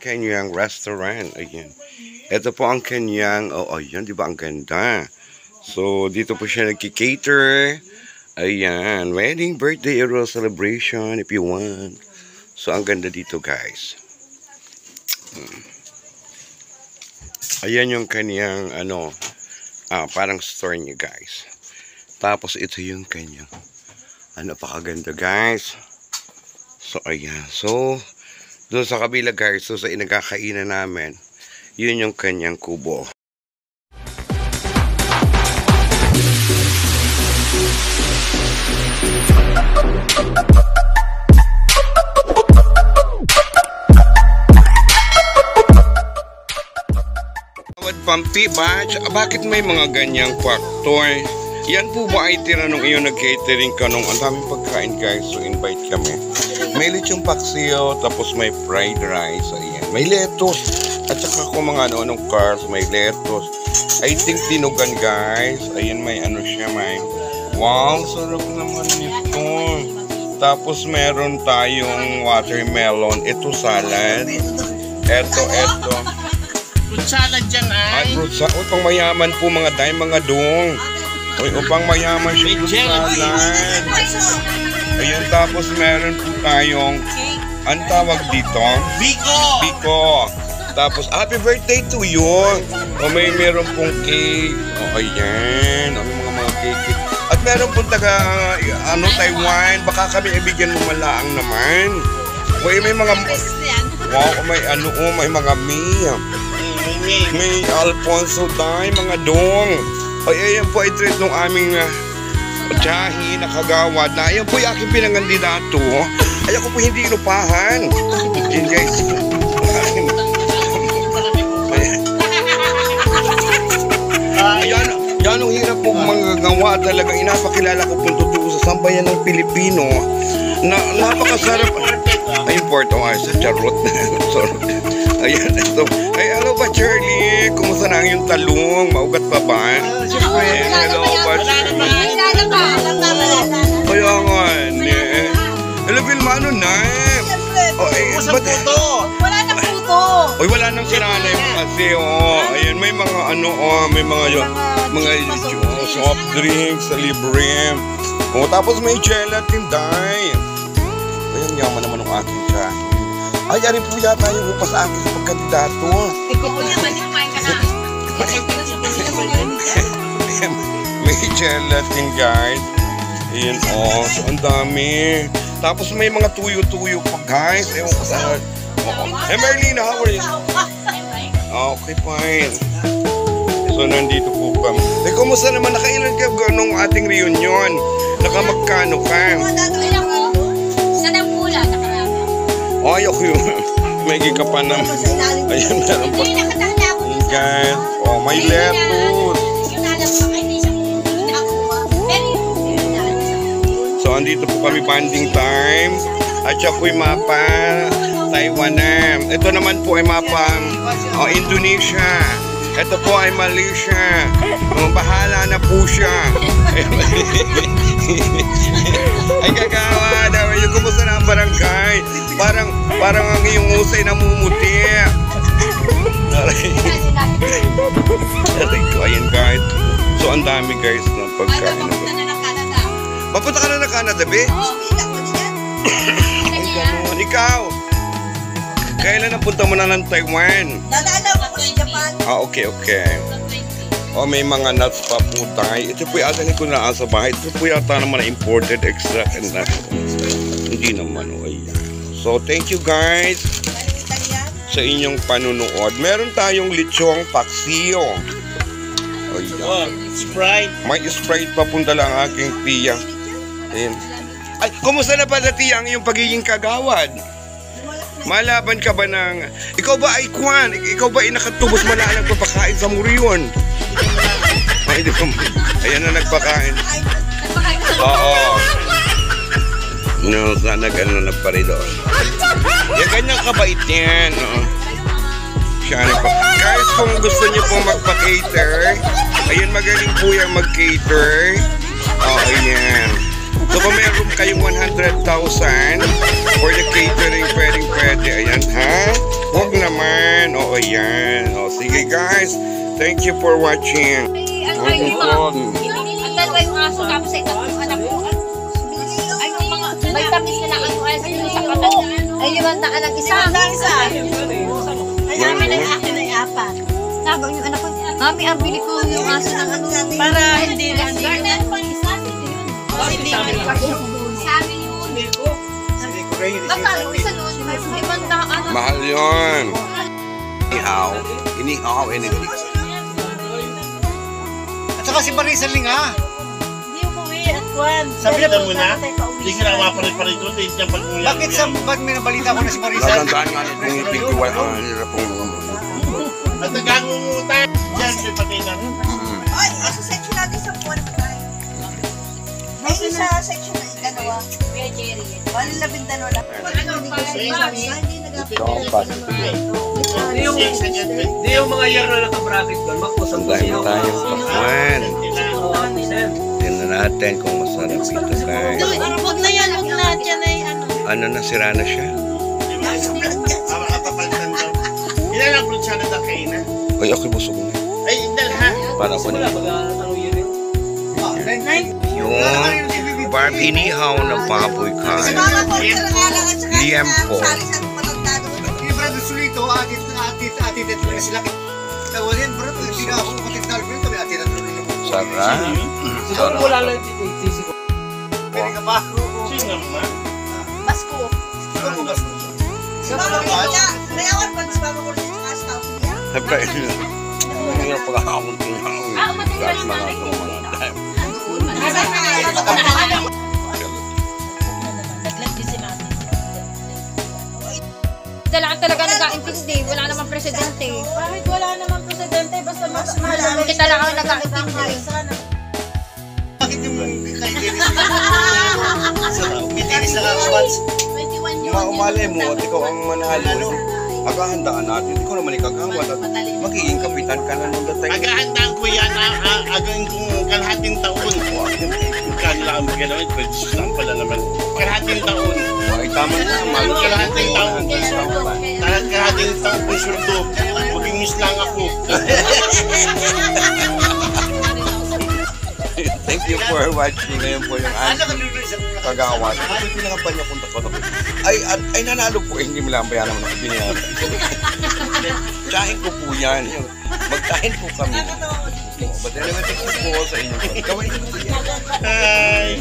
Kanyang restaurant. Ayan. Ito po ang kanyang, ayan, di ba ang ganda? So, dito po siya nagki-cater. Ayan, wedding, birthday, or celebration if you want. So, ang ganda dito, guys. Ayan yung kanyang, parang store niya, guys. Tapos, ito yung kanyang, napakaganda, guys. So, ayan. So, doon sa kabila, guys, so sa inagkakainan namin, yun yung kanyang kubo. Pampi, bakit may mga ganyang factor? Yan po ba ay tinanong iyo nag-catering ka nung ang daming pagkain, guys? So invite kami. May lechong paksiw, tapos may fried rice, ayan. May lettuce, at saka kung mga anong carbs, may lettuce. I think tinugan, guys. Ayan, may siya, may. Wow, sarap naman nito. Tapos meron tayong watermelon. Ito salad. Ito. Fruit salad dyan ay. Fruit salad. Upang mayaman po mga day, mga dong. Upang mayaman siya fruit salad. Ayan, tapos meron po tayong, ang tawag dito? Biko. Tapos, happy birthday to you. Meron pong cake. Ayan. Mga cake. At meron pong Taiwan. Baka kami ibigyan mo malaang naman. May mga, wow, may mga may Alfonso Day, mga dong. Ayan po ay treat ng aming tiyahi na kagawad na ayan po yung aking pinangandidato. Ayaw ko po hindi inupahan. Ayan, guys. Yan ang hirap po magagawa talaga. Inapakilala ko po totoo sa sambayan ng Pilipino na napakasarap. Ay, import sa charot. Sorry. Ayan, ito. Ay, hello pa, Charlie. Kumusta na yung talong? Maugat pa ba? Hello pa, Charlie. Kaya nga, hello, Vilma, na? Wala na puto. Oy, wala nang sinanay mo kasi, Ayan, may mga may mga soft drinks sa libre. Tapos may gelatin, day. Ayan, yaman naman ng aking tiyahin. Ay, ari po yata yung upa sa akin sa pagkandidato. May gelatin, guys. Ayan, so ang dami. Tapos may mga tuyo-tuyo pa, guys. Ewan ko sa... Hey, Merlina, how are you? Okay, fine. So, nandito po kami. Kumusta naman? Nakailan ka nung ating reunion? Nakamagkano ka? Ayok yun. May ka pa naman. Ayan, meron pa. Guys. May lettuce. So, andito po kami banding time. At siya po'y mapa Taiwan. Ito naman po ay mapa Indonesia. Ito po ay Malaysia. Bahala na po siya. Ay, kagawa daw. Kumusta na ang barangay? Parang ang iyong usay namumuti. Ayan, guys. So, ang dami, guys, ng pagkain. Papunta ka na ng Canada, be? Ay, gano'n. Ikaw? Kailan napunta mo na ng Taiwan? Dadalaw ako sa Japan. Okay. May mga nuts pa po tayo. Ito po yata ko na sa bahay. Ito po yata naman na imported extract and nuts. Hindi naman. So, thank you, guys, sa inyong panunood. Meron tayong lechong paksiw. Sprite. May Sprite papunta lang aking tiya. Ayan. Ay, kumusta na pala, tiya, ang iyong pagiging kagawad? Malaban ka ba ng... Ikaw ba ay kwan? Ikaw ba ay nakatubos malalang papakain sa muriyon? Ay, di ba? Ayan na nagpakain. Oo. No, sana gano'n na pa rin doon. Yan, ganyan kabait yan. Siya nagpakain. Guys, kung gusto niyo pong magpa-cater, ayan, magaling po yung mag-cater. Ayan. So kung meron kayong 100,000 for the catering, pwede. Ayan, ha? Huwag naman. yan. O, sige guys. Thank you for watching. Ang dalawa yung aso, tapos ay tatlong anak ko. Ay, yung mga vitamins na lang ano, ay sa katat. Ay, 500 ang isa. Ay, namin ang akin ay 4. Nabang yung anak ko. Mami, ang bili ko yung aso ng ano. Para hindi na Garden pa yung isa. Hindi man sa amin yun. Magkano isa nun? 500 Mahal yun. Inihaw, anything. At saka si Marisa Linga. Hindi umuwi at Juan. Sabi na mo na, hindi ka na mapalit-palit doon. Hindi niya pag-uwi. Bakit sa ba't may nabalita ko na si Marisa? Tatandaan nga nito yung ipigtiwal. Ang hirap pong At nagkakumutan. Diyan, may patay na. Ay, sa section natin sa buwan pa tayo. Ay, sa section na dalawa. Kaya Jerry. Bali 12 lang. Hindi yung mga year na naka-bracket doon, makpusang Ang dami tayong pakwan. Tingnan natin kung masarap ito guys. Huwag na yan, huwag na. Diyan ay ano. Ano na, sira na siya? Papalitan daw. Ilan ang brutsada na kainan? Ay, ako busog na. Ay, hindi ha. Para ko na. Yung parang inihaw na baboy kain. Mama ko, lang at saka Liempo. salisang palagtado. Yung brother Sulito, atit na sila. Tawalin, bro, hindi na ako kapatid na Alfred, kami atit at tuloy. Sarap. Siguro wala lang yung sisi ko. Pwede ka ba? Sino naman? Basko. Siguro mo basta. Si Mama ko niya, may awan pag si Mama ko niya sa astaw niya. Siyempre, hindi na pagkakakunting hangin. Lahat mga itong mga dahil. Kailangan talaga nag-aintindi. Wala namang presidente. Bakit wala namang presidente? Basta mas mahal. Kita lang ang nag-aintindi. Bakit yung kay Dennis? May Dennis na kakabats. 21 yun. Umalay mo at ikaw ang manalo. Agahandaan natin. Ikaw naman ikagawad at magiging kapitan ka na nung datay. Aghahandaan ko yan, agawin kong kalahating taon. Kano lang ang magalaman, pwede lang pala naman. Kalahating taon. Ay, tama na. Kalahating taon. Kalahating taon kong surdo. Maging miss lang ako. Thank you for watching. Ngayon po yung kagawad. Ito yung pinangampanya punta ko. Ay, nanalo po. Eh, hindi mo lang bayan naman ako binayaran. Tsahin ko po yan. Magtahin po kami. But anyway, thank you po sa inyo. Gawin niyo po yan. Hi!